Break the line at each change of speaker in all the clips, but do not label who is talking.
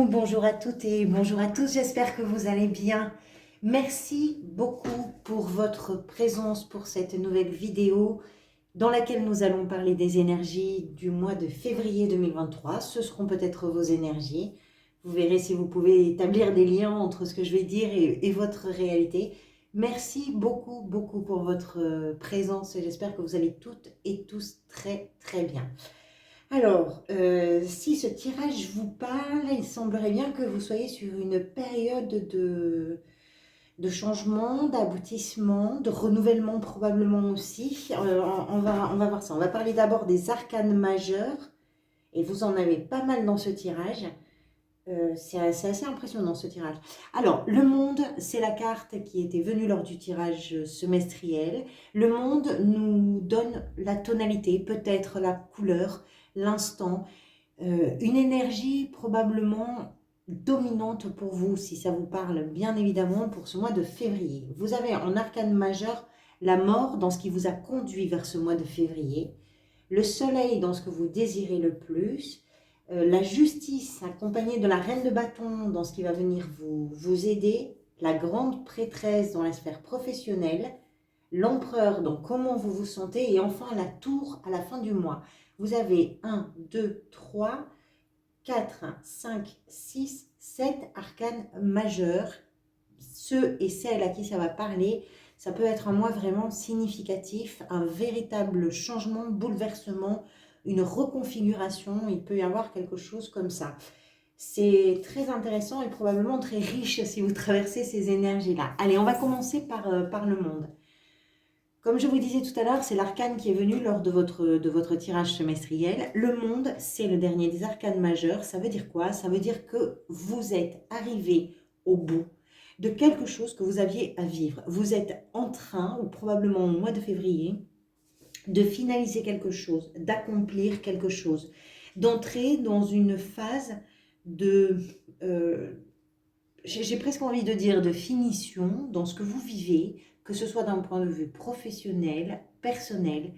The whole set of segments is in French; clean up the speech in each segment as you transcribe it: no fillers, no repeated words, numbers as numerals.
bonjour à toutes et bonjour à tous, j'espère que vous allez bien. Merci beaucoup pour votre présence pour cette nouvelle vidéo dans laquelle nous allons parler des énergies du mois de février 2023. Ce seront peut-être vos énergies. Vous verrez si vous pouvez établir des liens entre ce que je vais dire et votre réalité. Merci beaucoup pour votre présence et j'espère que vous allez toutes et tous très bien. Alors, si ce tirage vous parle, il semblerait bien que vous soyez sur une période de changement, d'aboutissement, de renouvellement probablement aussi. On va voir ça. On va parler d'abord des arcanes majeurs. Et vous en avez pas mal dans ce tirage. C'est assez impressionnant ce tirage. Alors, le monde, c'est la carte qui était venue lors du tirage semestriel. Le monde nous donne la tonalité, peut-être la couleur, l'instant, une énergie probablement dominante pour vous, si ça vous parle, bien évidemment, pour ce mois de février. Vous avez en arcane majeur la mort dans ce qui vous a conduit vers ce mois de février, le soleil dans ce que vous désirez le plus, la justice accompagnée de la reine de bâton dans ce qui va venir vous aider, la grande prêtresse dans la sphère professionnelle, l'empereur dans comment vous vous sentez et enfin la tour à la fin du mois. Vous avez 1, 2, 3, 4, 5, 6, 7 arcanes majeurs. Ceux et celles à qui ça va parler, ça peut être un mois vraiment significatif, un véritable changement, bouleversement, une reconfiguration, il peut y avoir quelque chose comme ça. C'est très intéressant et probablement très riche si vous traversez ces énergies-là. Allez, on va commencer par le monde. Comme je vous disais tout à l'heure, c'est l'arcane qui est venu lors de votre tirage semestriel. Le monde, c'est le dernier des arcanes majeurs. Ça veut dire quoi? Ça veut dire que vous êtes arrivé au bout de quelque chose que vous aviez à vivre. Vous êtes en train, ou probablement au mois de février, de finaliser quelque chose, d'accomplir quelque chose, d'entrer dans une phase de... j'ai presque envie de dire de finition dans ce que vous vivez, que ce soit d'un point de vue professionnel, personnel,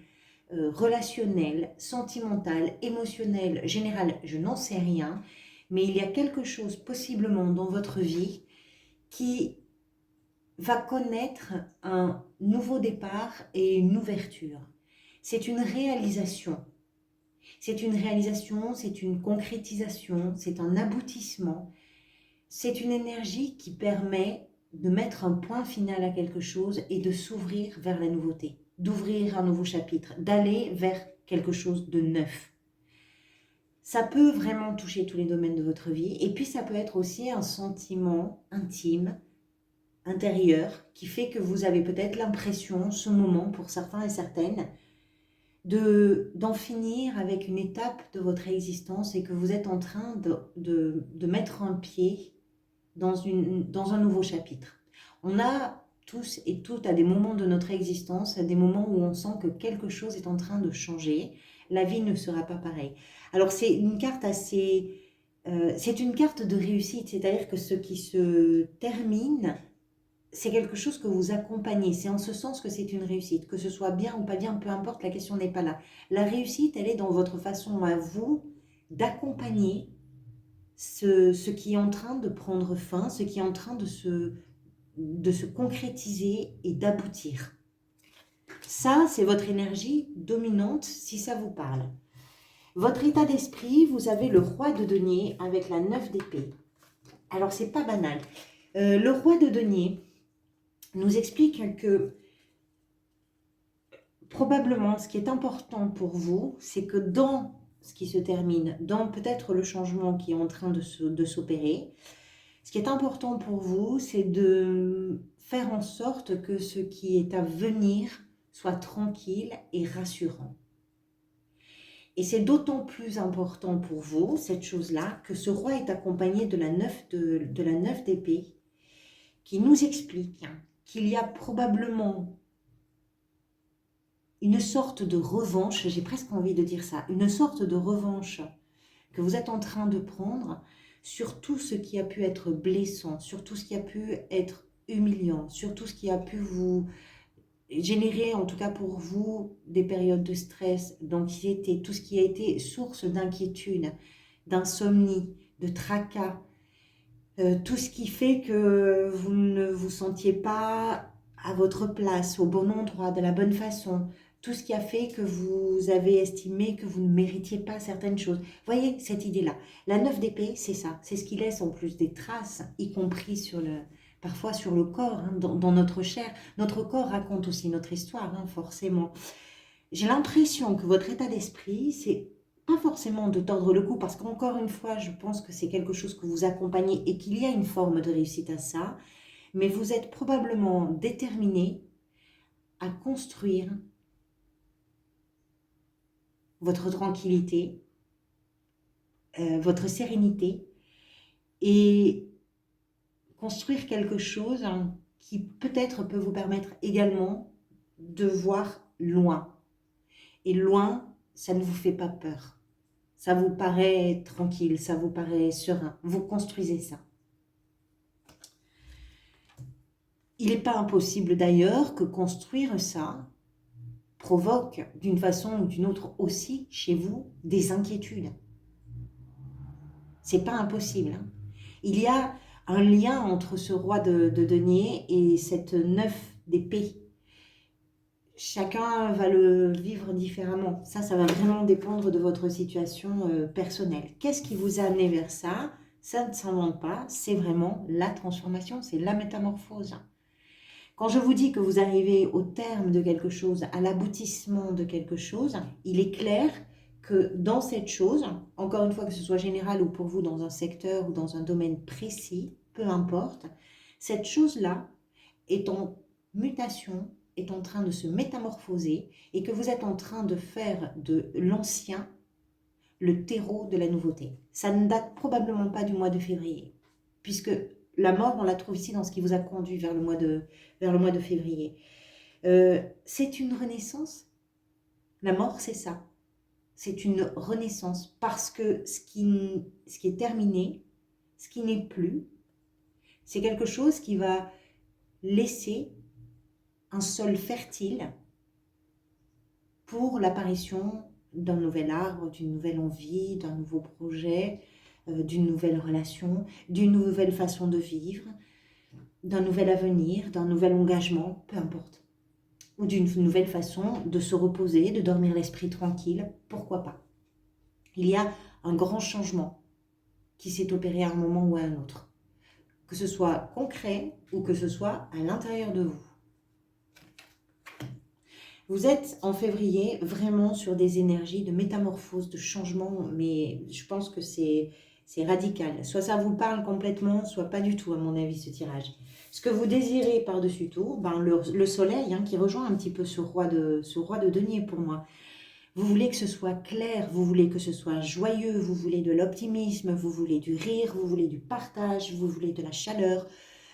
relationnel, sentimental, émotionnel, général, je n'en sais rien, mais il y a quelque chose possiblement dans votre vie qui va connaître un nouveau départ et une ouverture. C'est une réalisation. C'est une réalisation, c'est une concrétisation, c'est un aboutissement. C'est une énergie qui permet de mettre un point final à quelque chose et de s'ouvrir vers la nouveauté, d'ouvrir un nouveau chapitre, d'aller vers quelque chose de neuf. Ça peut vraiment toucher tous les domaines de votre vie et puis ça peut être aussi un sentiment intime, intérieur, qui fait que vous avez peut-être l'impression, ce moment pour certains et certaines, d'en finir avec une étape de votre existence et que vous êtes en train de mettre un pied dans un nouveau chapitre. On a tous et toutes à des moments de notre existence, à des moments où on sent que quelque chose est en train de changer, la vie ne sera pas pareille. Alors c'est une carte assez... c'est une carte de réussite, c'est-à-dire que ce qui se termine, c'est quelque chose que vous accompagnez. C'est en ce sens que c'est une réussite. Que ce soit bien ou pas bien, peu importe, la question n'est pas là. La réussite, elle est dans votre façon à vous d'accompagner ce qui est en train de prendre fin, ce qui est en train de se concrétiser et d'aboutir. Ça, c'est votre énergie dominante, si ça vous parle. Votre état d'esprit, vous avez le roi de denier avec la 9 d'épée. Alors, c'est pas banal. Le roi de denier nous explique que probablement, ce qui est important pour vous, c'est que dans ce qui se termine, dans peut-être le changement qui est en train de s'opérer, ce qui est important pour vous, c'est de faire en sorte que ce qui est à venir soit tranquille et rassurant. Et c'est d'autant plus important pour vous, cette chose-là, que ce roi est accompagné de la 9 d'épée, qui nous explique qu'il y a probablement une sorte de revanche, j'ai presque envie de dire ça, une sorte de revanche que vous êtes en train de prendre sur tout ce qui a pu être blessant, sur tout ce qui a pu être humiliant, sur tout ce qui a pu vous générer, en tout cas pour vous, des périodes de stress, d'anxiété, tout ce qui a été source d'inquiétude, d'insomnie, de tracas, tout ce qui fait que vous ne vous sentiez pas à votre place, au bon endroit, de la bonne façon, tout ce qui a fait que vous avez estimé que vous ne méritiez pas certaines choses. Voyez cette idée-là. La 9 d'épée, c'est ça. C'est ce qui laisse en plus des traces, y compris parfois sur le corps, hein, dans notre chair. Notre corps raconte aussi notre histoire, hein, forcément. J'ai l'impression que votre état d'esprit, c'est pas forcément de tordre le cou, parce qu'encore une fois, je pense que c'est quelque chose que vous accompagnez et qu'il y a une forme de réussite à ça, mais vous êtes probablement déterminé à construire votre tranquillité, votre sérénité et construire quelque chose, hein, qui peut-être peut vous permettre également de voir loin. Et loin, ça ne vous fait pas peur. Ça vous paraît tranquille, ça vous paraît serein. Vous construisez ça. Il n'est pas impossible d'ailleurs que construire ça provoque d'une façon ou d'une autre aussi chez vous des inquiétudes. C'est pas impossible, hein. Il y a un lien entre ce roi de denier et cette 9 d'épée. Chacun va le vivre différemment. Ça va vraiment dépendre de votre situation personnelle. Qu'est-ce qui vous a amené vers ça? Ça ne s'invente pas, c'est vraiment la transformation, c'est la métamorphose. Quand je vous dis que vous arrivez au terme de quelque chose, à l'aboutissement de quelque chose, il est clair que dans cette chose, encore une fois que ce soit général ou pour vous dans un secteur ou dans un domaine précis, peu importe, cette chose-là est en mutation, est en train de se métamorphoser et que vous êtes en train de faire de l'ancien le terreau de la nouveauté. Ça ne date probablement pas du mois de février, puisque la mort, on la trouve ici dans ce qui vous a conduit vers le mois de février. C'est une renaissance. La mort, c'est ça. C'est une renaissance parce que ce qui est terminé, ce qui n'est plus, c'est quelque chose qui va laisser un sol fertile pour l'apparition d'un nouvel arbre, d'une nouvelle envie, d'un nouveau projet, d'une nouvelle relation, d'une nouvelle façon de vivre, d'un nouvel avenir, d'un nouvel engagement, peu importe. Ou d'une nouvelle façon de se reposer, de dormir l'esprit tranquille, pourquoi pas. Il y a un grand changement qui s'est opéré à un moment ou à un autre. Que ce soit concret ou que ce soit à l'intérieur de vous. Vous êtes en février vraiment sur des énergies de métamorphose, de changement, mais je pense que c'est radical. Soit ça vous parle complètement, soit pas du tout à mon avis ce tirage. Ce que vous désirez par-dessus tout, le soleil, hein, qui rejoint un petit peu ce roi de denier pour moi. Vous voulez que ce soit clair, vous voulez que ce soit joyeux, vous voulez de l'optimisme, vous voulez du rire, vous voulez du partage, vous voulez de la chaleur,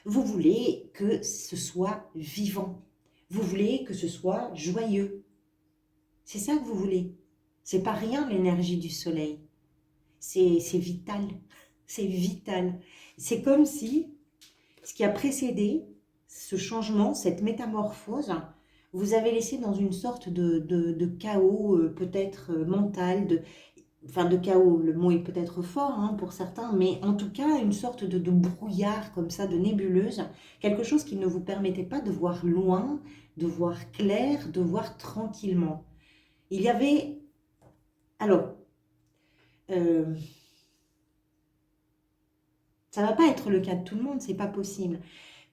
vous voulez que ce soit vivant. Vous voulez que ce soit joyeux. C'est ça que vous voulez. C'est pas rien l'énergie du soleil. C'est vital. C'est vital. C'est comme si ce qui a précédé ce changement, cette métamorphose, vous avez laissé dans une sorte de chaos peut-être mental, de chaos, le mot est peut-être fort, hein, pour certains, mais en tout cas une sorte de brouillard comme ça, de nébuleuse, quelque chose qui ne vous permettait pas de voir loin, de voir clair, de voir tranquillement. Il y avait, alors, ça ne va pas être le cas de tout le monde, c'est pas possible.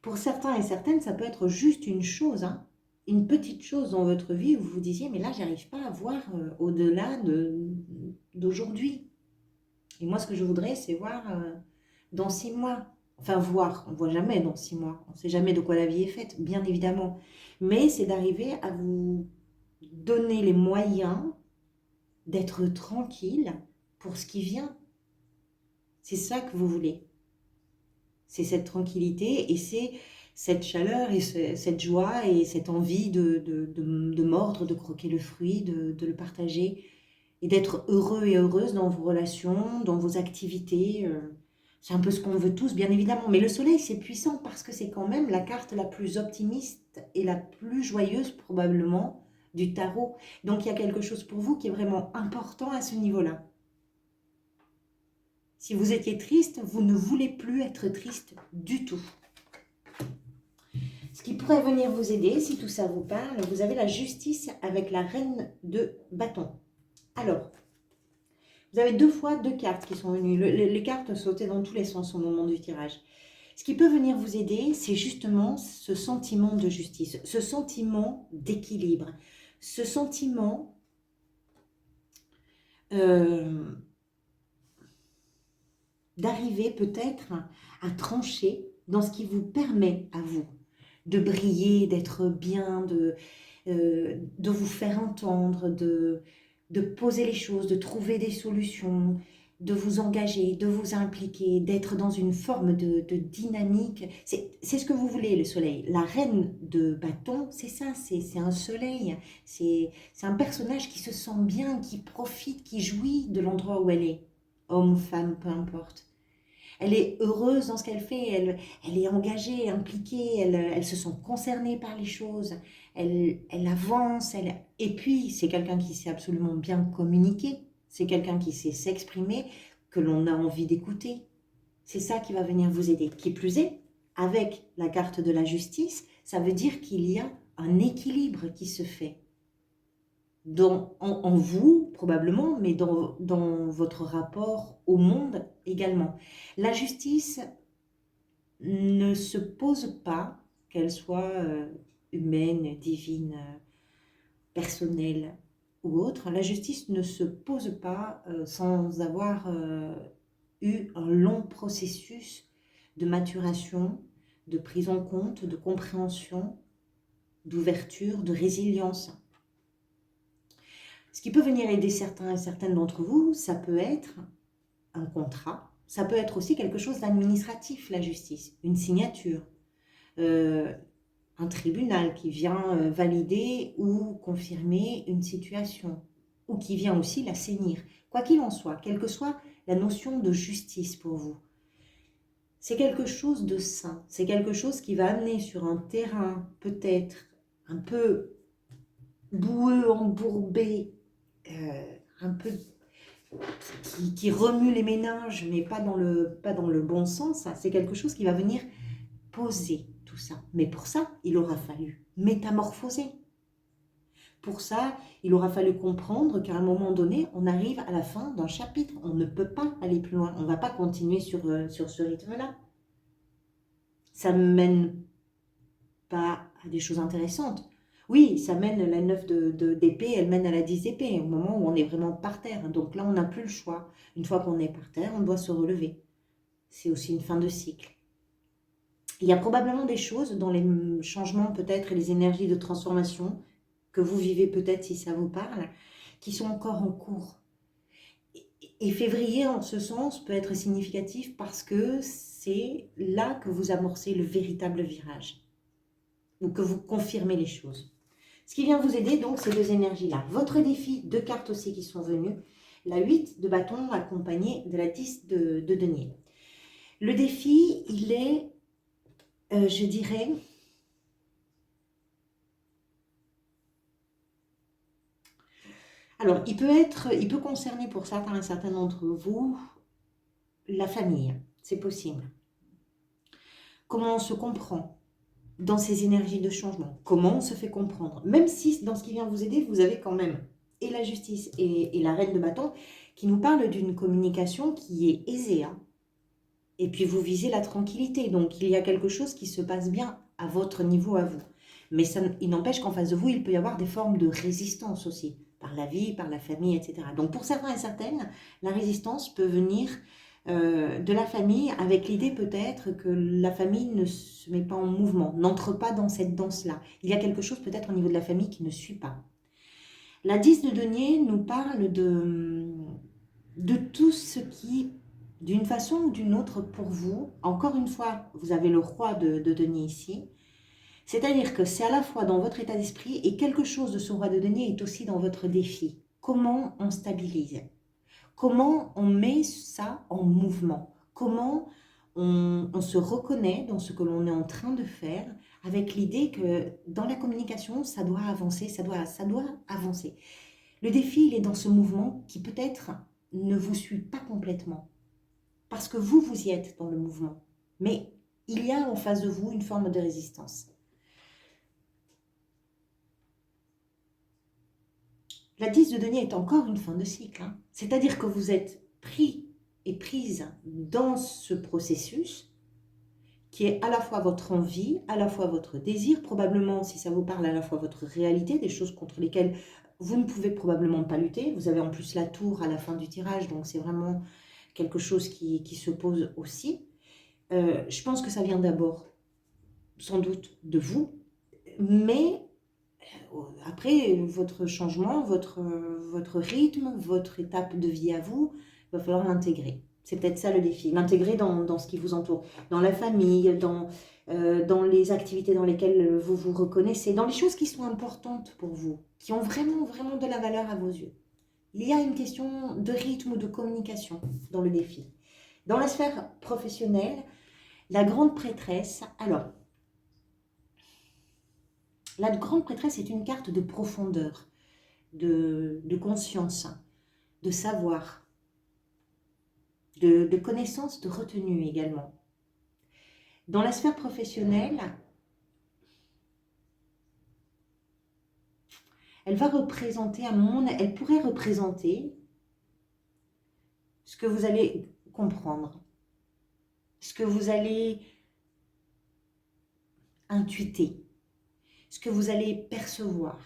Pour certains et certaines, ça peut être juste une chose, hein, une petite chose dans votre vie où vous vous disiez, mais là, j'arrive pas à voir au-delà d'aujourd'hui. Et moi, ce que je voudrais, c'est voir dans 6 mois. Enfin, voir, on ne voit jamais dans 6 mois. On ne sait jamais de quoi la vie est faite, bien évidemment. Mais c'est d'arriver à vous donner les moyens d'être tranquille pour ce qui vient. C'est ça que vous voulez. C'est cette tranquillité et c'est cette chaleur et cette joie et cette envie de mordre, de croquer le fruit, de le partager et d'être heureux et heureuse dans vos relations, dans vos activités. C'est un peu ce qu'on veut tous, bien évidemment. Mais le soleil, c'est puissant parce que c'est quand même la carte la plus optimiste et la plus joyeuse probablement du tarot. Donc il y a quelque chose pour vous qui est vraiment important à ce niveau-là. Si vous étiez triste, vous ne voulez plus être triste du tout. Ce qui pourrait venir vous aider, si tout ça vous parle, vous avez la justice avec la reine de bâton. Alors, vous avez deux fois deux cartes qui sont venues. Les cartes sautaient dans tous les sens au moment du tirage. Ce qui peut venir vous aider, c'est justement ce sentiment de justice, ce sentiment d'équilibre, ce sentiment d'arriver peut-être à trancher dans ce qui vous permet à vous de briller, d'être bien, de vous faire entendre, de poser les choses, de trouver des solutions, de vous engager, de vous impliquer, d'être dans une forme de dynamique. C'est ce que vous voulez, le soleil. La reine de bâton, c'est ça, c'est un soleil. C'est un personnage qui se sent bien, qui profite, qui jouit de l'endroit où elle est. Homme, femme, peu importe. Elle est heureuse dans ce qu'elle fait, elle est engagée, impliquée, elle se sent concernée par les choses, elle avance, et puis c'est quelqu'un qui sait absolument bien communiquer, c'est quelqu'un qui sait s'exprimer, que l'on a envie d'écouter. C'est ça qui va venir vous aider. Qui plus est, avec la carte de la justice, ça veut dire qu'il y a un équilibre qui se fait. En vous, probablement, mais dans votre rapport au monde également. La justice ne se pose pas, qu'elle soit humaine, divine, personnelle ou autre, la justice ne se pose pas sans avoir eu un long processus de maturation, de prise en compte, de compréhension, d'ouverture, de résilience. Ce qui peut venir aider certains et certaines d'entre vous, ça peut être un contrat, ça peut être aussi quelque chose d'administratif, la justice, une signature, un tribunal qui vient valider ou confirmer une situation, ou qui vient aussi l'assainir. Quoi qu'il en soit, quelle que soit la notion de justice pour vous, c'est quelque chose de sain, c'est quelque chose qui va amener sur un terrain peut-être un peu boueux, embourbé, un peu qui remue les méninges, mais pas dans le bon sens. C'est quelque chose qui va venir poser tout ça. Mais pour ça, il aura fallu métamorphoser. Pour ça, il aura fallu comprendre qu'à un moment donné, on arrive à la fin d'un chapitre. On ne peut pas aller plus loin. On ne va pas continuer sur ce rythme-là. Ça ne mène pas à des choses intéressantes. Oui, ça mène la 9 d'épée, elle mène à la 10 d'épée, au moment où on est vraiment par terre. Donc là, on n'a plus le choix. Une fois qu'on est par terre, on doit se relever. C'est aussi une fin de cycle. Il y a probablement des choses dans les changements peut-être et les énergies de transformation que vous vivez peut-être si ça vous parle, qui sont encore en cours. Et février, en ce sens, peut être significatif parce que c'est là que vous amorcez le véritable virage, ou que vous confirmez les choses. Ce qui vient vous aider, donc, ces deux énergies-là. Votre défi, deux cartes aussi qui sont venues. La 8 de bâton accompagnée de la 10 de denier. Le défi, il est, je dirais, alors, il peut concerner pour certains et certaines d'entre vous la famille. C'est possible. Comment on se comprend dans ces énergies de changement, comment on se fait comprendre, même si dans ce qui vient vous aider, vous avez quand même et la justice et la reine de bâton qui nous parlent d'une communication qui est aisée, hein. Et puis vous visez la tranquillité, donc il y a quelque chose qui se passe bien à votre niveau à vous. Mais ça, il n'empêche qu'en face de vous, il peut y avoir des formes de résistance aussi, par la vie, par la famille, etc. Donc pour certains et certaines, la résistance peut venir de la famille, avec l'idée peut-être que la famille ne se met pas en mouvement, n'entre pas dans cette danse-là. Il y a quelque chose peut-être au niveau de la famille qui ne suit pas. La 10 de denier nous parle de tout ce qui, d'une façon ou d'une autre pour vous, encore une fois, vous avez le roi de denier ici, c'est-à-dire que c'est à la fois dans votre état d'esprit et quelque chose de ce roi de denier est aussi dans votre défi. Comment on stabilise ? Comment on met ça en mouvement? Comment on se reconnaît dans ce que l'on est en train de faire avec l'idée que dans la communication, ça doit avancer, ça doit avancer. Le défi, il est dans ce mouvement qui peut-être ne vous suit pas complètement. parce que vous, vous y êtes dans le mouvement. Mais il y a en face de vous une forme de résistance. La 10 de denier est encore une fin de cycle. Hein. C'est-à-dire que vous êtes pris et prise dans ce processus qui est à la fois votre envie, à la fois votre désir, probablement, si ça vous parle, à la fois votre réalité, des choses contre lesquelles vous ne pouvez probablement pas lutter. Vous avez en plus la tour à la fin du tirage, donc c'est vraiment quelque chose qui se pose aussi. Je pense que ça vient d'abord, sans doute, de vous, mais après, votre changement, votre rythme, votre étape de vie à vous, il va falloir l'intégrer. C'est peut-être ça le défi, l'intégrer dans ce qui vous entoure, dans la famille, dans les activités dans lesquelles vous vous reconnaissez, dans les choses qui sont importantes pour vous, qui ont vraiment, vraiment de la valeur à vos yeux. Il y a une question de rythme ou de communication dans le défi. Dans la sphère professionnelle, la grande prêtresse, alors, la grande prêtresse est une carte de profondeur, de conscience, de savoir, de connaissance, de retenue également. Dans la sphère professionnelle, elle va représenter un monde, elle pourrait représenter ce que vous allez comprendre, ce que vous allez intuiter, ce que vous allez percevoir,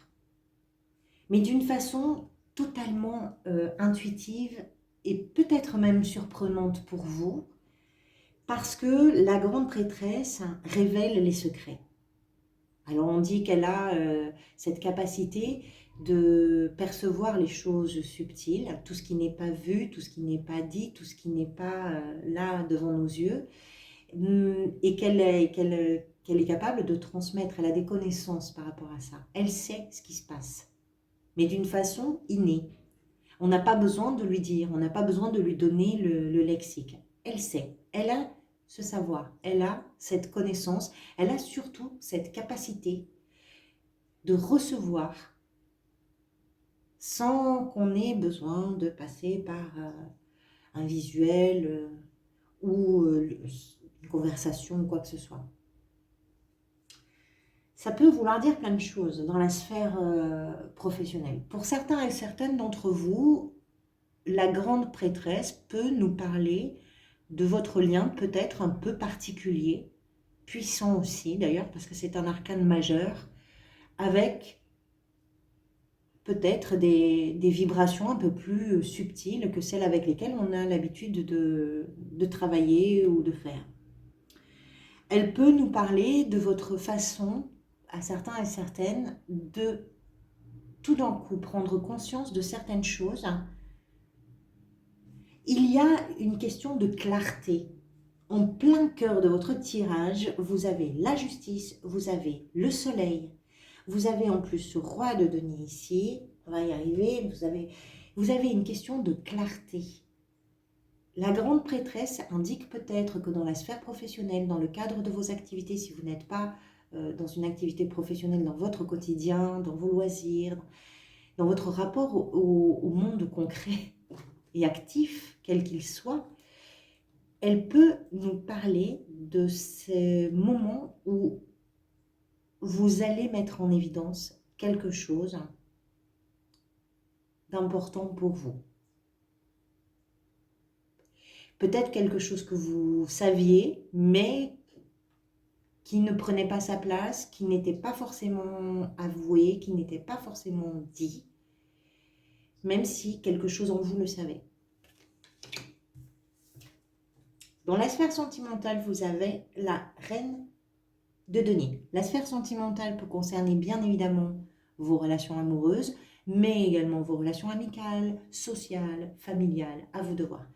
mais d'une façon totalement intuitive et peut-être même surprenante pour vous, parce que la grande prêtresse révèle les secrets. Alors on dit qu'elle a cette capacité de percevoir les choses subtiles, tout ce qui n'est pas vu, tout ce qui n'est pas dit, tout ce qui n'est pas là devant nos yeux, et qu'elle est capable de transmettre, elle a des connaissances par rapport à ça. Elle sait ce qui se passe, mais d'une façon innée. On n'a pas besoin de lui dire, on n'a pas besoin de lui donner le lexique. Elle sait, elle a ce savoir, elle a cette connaissance, elle a surtout cette capacité de recevoir sans qu'on ait besoin de passer par un visuel ou une conversation ou quoi que ce soit. Ça peut vouloir dire plein de choses dans la sphère professionnelle. Pour certains et certaines d'entre vous, la grande prêtresse peut nous parler de votre lien peut-être un peu particulier, puissant aussi d'ailleurs, parce que c'est un arcane majeur, avec peut-être des vibrations un peu plus subtiles que celles avec lesquelles on a l'habitude de travailler ou de faire. Elle peut nous parler de votre façon, à certains et certaines, de tout d'un coup prendre conscience de certaines choses. Il y a une question de clarté. En plein cœur de votre tirage, vous avez la justice, vous avez le soleil, vous avez en plus ce roi de denier ici, on va y arriver, vous avez une question de clarté. La grande prêtresse indique peut-être que dans la sphère professionnelle, dans le cadre de vos activités, si vous n'êtes pas dans une activité professionnelle, dans votre quotidien, dans vos loisirs, dans votre rapport au monde concret et actif, quel qu'il soit, elle peut nous parler de ces moments où vous allez mettre en évidence quelque chose d'important pour vous. Peut-être quelque chose que vous saviez, mais qui ne prenait pas sa place, qui n'était pas forcément avoué, qui n'était pas forcément dit, même si quelque chose en vous le savait. Dans la sphère sentimentale, vous avez la reine de denier. La sphère sentimentale peut concerner bien évidemment vos relations amoureuses, mais également vos relations amicales, sociales, familiales, à vous de voir.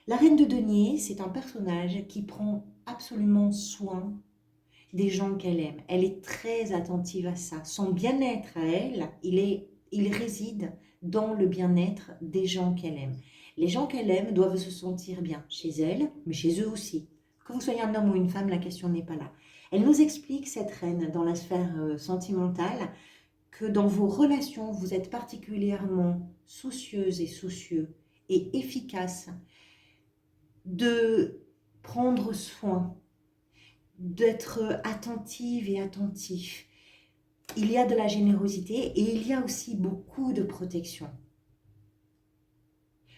La reine de denier, c'est un personnage qui prend absolument soin des gens qu'elle aime. Elle est très attentive à ça. Son bien-être à elle, il réside dans le bien-être des gens qu'elle aime. Les gens qu'elle aime doivent se sentir bien chez elle, mais chez eux aussi. Que vous soyez un homme ou une femme, la question n'est pas là. Elle nous explique, cette reine, dans la sphère sentimentale, que dans vos relations, vous êtes particulièrement soucieuse et soucieux et efficace de prendre soin, d'être attentive et attentif. Il y a de la générosité et il y a aussi beaucoup de protection.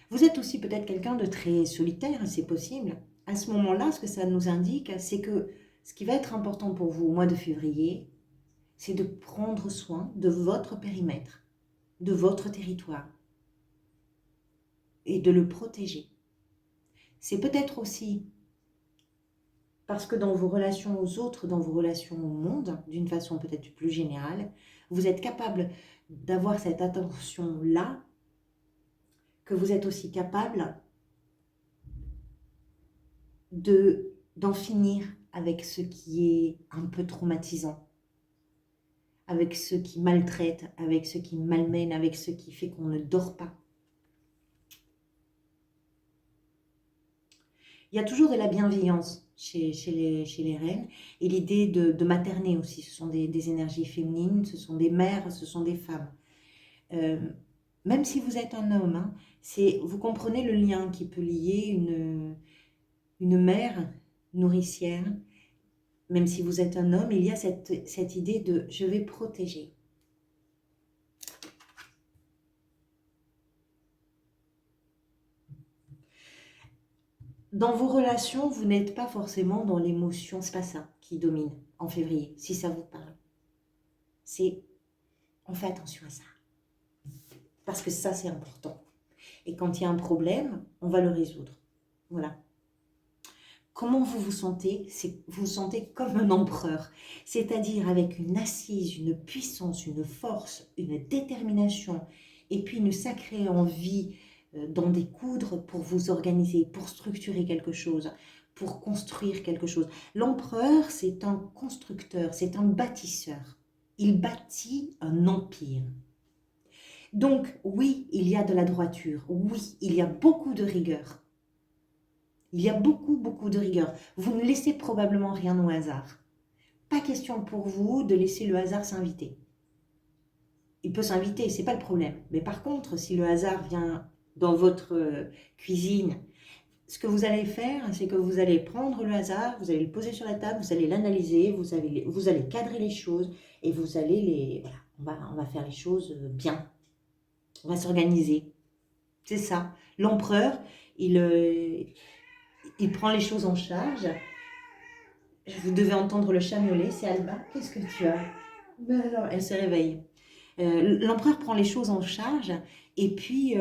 Vous êtes aussi peut-être quelqu'un de très solitaire, c'est possible. À ce moment-là, ce que ça nous indique, c'est que ce qui va être important pour vous au mois de février, c'est de prendre soin de votre périmètre, de votre territoire et de le protéger. C'est peut-être aussi parce que dans vos relations aux autres, dans vos relations au monde, d'une façon peut-être plus générale, vous êtes capable d'avoir cette attention-là, que vous êtes aussi capable d'en finir avec ce qui est un peu traumatisant, avec ce qui maltraite, avec ce qui malmène, avec ce qui fait qu'on ne dort pas. Il y a toujours de la bienveillance chez les reines et l'idée de materner aussi. Ce sont des énergies féminines, ce sont des mères, ce sont des femmes. Même si vous êtes un homme, hein, vous comprenez le lien qui peut lier une mère nourricière. Même si vous êtes un homme, il y a cette idée de « je vais protéger ». Dans vos relations, vous n'êtes pas forcément dans l'émotion, c'est pas ça qui domine en février, si ça vous parle. C'est, on fait attention à ça. Parce que ça, c'est important. Et quand il y a un problème, on va le résoudre. Voilà. Comment vous vous sentez? Vous vous sentez comme un empereur, c'est-à-dire avec une assise, une puissance, une force, une détermination, et puis une sacrée envie d'en découdre pour vous organiser, pour structurer quelque chose, pour construire quelque chose. L'empereur, c'est un constructeur, c'est un bâtisseur. Il bâtit un empire. Donc, oui, il y a de la droiture, oui, il y a beaucoup de rigueur. Il y a beaucoup de rigueur. Vous ne laissez probablement rien au hasard. Pas question pour vous de laisser le hasard s'inviter. Il peut s'inviter, c'est pas le problème. Mais par contre, si le hasard vient dans votre cuisine, ce que vous allez faire, c'est que vous allez prendre le hasard, vous allez le poser sur la table, vous allez l'analyser, vous allez cadrer les choses et vous allez voilà, on va faire les choses bien. On va s'organiser. C'est ça. L'empereur, il prend les choses en charge. Vous devez entendre le chat miauler, c'est Alba. Qu'est-ce que tu as? Ben alors, elle se réveille. L'empereur prend les choses en charge et puis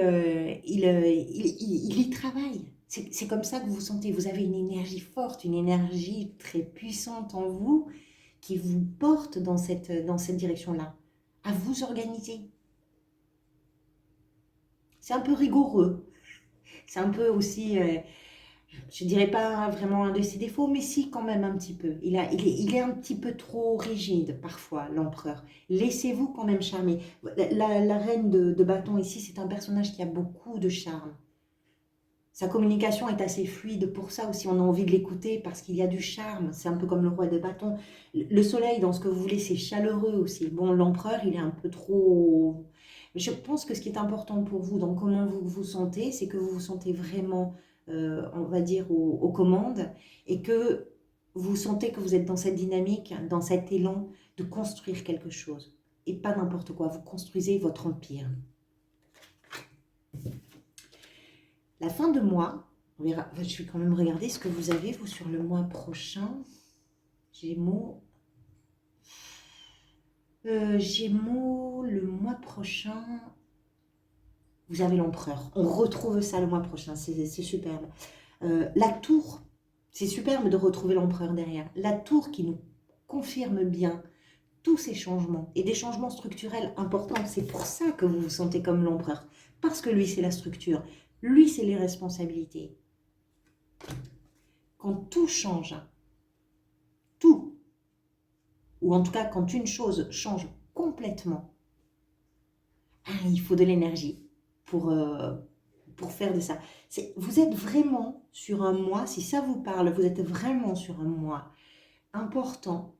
il y travaille. C'est comme ça que vous vous sentez. Vous avez une énergie forte, une énergie très puissante en vous qui vous porte dans cette direction-là, à vous organiser. C'est un peu rigoureux. C'est un peu aussi... je ne dirais pas vraiment un de ses défauts, mais si quand même un petit peu. Il est un petit peu trop rigide parfois, l'empereur. Laissez-vous quand même charmer. La reine de bâton ici, c'est un personnage qui a beaucoup de charme. Sa communication est assez fluide, pour ça aussi on a envie de l'écouter, parce qu'il y a du charme. C'est un peu comme le roi de bâton. Le soleil, dans ce que vous voulez, c'est chaleureux aussi. Bon, l'empereur, il est un peu trop... Je pense que ce qui est important pour vous, dans comment vous vous sentez, c'est que vous vous sentez vraiment... on va dire, aux commandes, et que vous sentez que vous êtes dans cette dynamique, dans cet élan de construire quelque chose. Et pas n'importe quoi, vous construisez votre empire. La fin de mois, on verra, je vais quand même regarder ce que vous avez, vous, sur le mois prochain. Gémeaux. Gémeaux, le mois prochain... Vous avez l'empereur. On retrouve ça le mois prochain, c'est superbe. La tour, c'est superbe de retrouver l'empereur derrière. La tour qui nous confirme bien tous ces changements et des changements structurels importants. C'est pour ça que vous vous sentez comme l'empereur. Parce que lui, c'est la structure. Lui, c'est les responsabilités. Quand tout change, tout, ou en tout cas quand une chose change complètement, il faut de l'énergie pour faire de ça. Vous êtes vraiment sur un mois, si ça vous parle, vous êtes vraiment sur un mois important,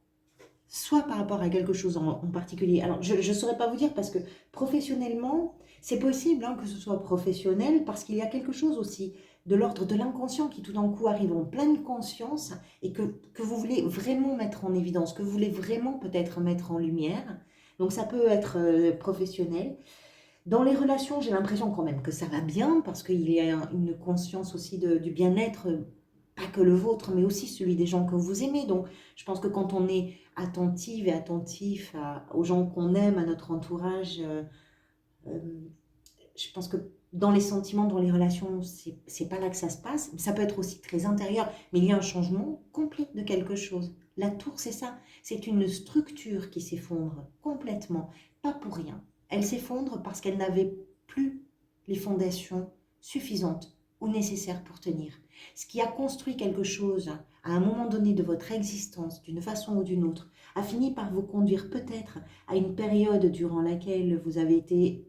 soit par rapport à quelque chose en particulier. Alors, je ne saurais pas vous dire parce que professionnellement, c'est possible que ce soit professionnel parce qu'il y a quelque chose aussi de l'ordre de l'inconscient qui tout d'un coup arrive en pleine conscience et que vous voulez vraiment mettre en évidence, que vous voulez vraiment peut-être mettre en lumière. Donc ça peut être professionnel. Dans les relations, j'ai l'impression quand même que ça va bien parce qu'il y a une conscience aussi du bien-être, pas que le vôtre, mais aussi celui des gens que vous aimez. Donc, je pense que quand on est attentive et attentif aux gens qu'on aime, à notre entourage, euh, je pense que dans les sentiments, dans les relations, c'est pas là que ça se passe. Ça peut être aussi très intérieur, mais il y a un changement complet de quelque chose. La tour, c'est ça. C'est une structure qui s'effondre complètement, pas pour rien. Elle s'effondre parce qu'elle n'avait plus les fondations suffisantes ou nécessaires pour tenir. Ce qui a construit quelque chose à un moment donné de votre existence, d'une façon ou d'une autre, a fini par vous conduire peut-être à une période durant laquelle vous avez été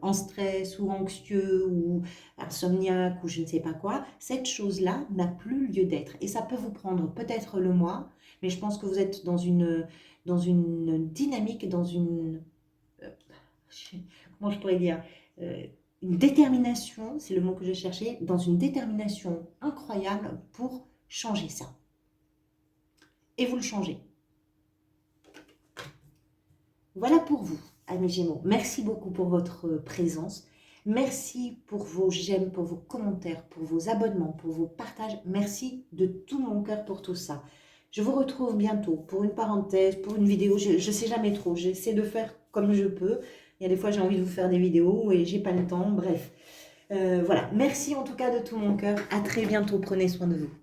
en stress ou anxieux ou insomniaque ou je ne sais pas quoi, cette chose-là n'a plus lieu d'être. Et ça peut vous prendre peut-être le mois, mais je pense que vous êtes dans une dynamique, dans une... euh, comment je pourrais dire une détermination, c'est le mot que je cherchais, dans une détermination incroyable pour changer ça. Et vous le changez. Voilà pour vous, amis Gémeaux. Merci beaucoup pour votre présence. Merci pour vos j'aime, pour vos commentaires, pour vos abonnements, pour vos partages. Merci de tout mon cœur pour tout ça. Je vous retrouve bientôt pour une parenthèse, pour une vidéo. Je ne sais jamais trop. J'essaie de faire comme je peux. Il y a des fois, j'ai envie de vous faire des vidéos et j'ai pas le temps. Bref, voilà. Merci en tout cas de tout mon cœur. À très bientôt. Prenez soin de vous.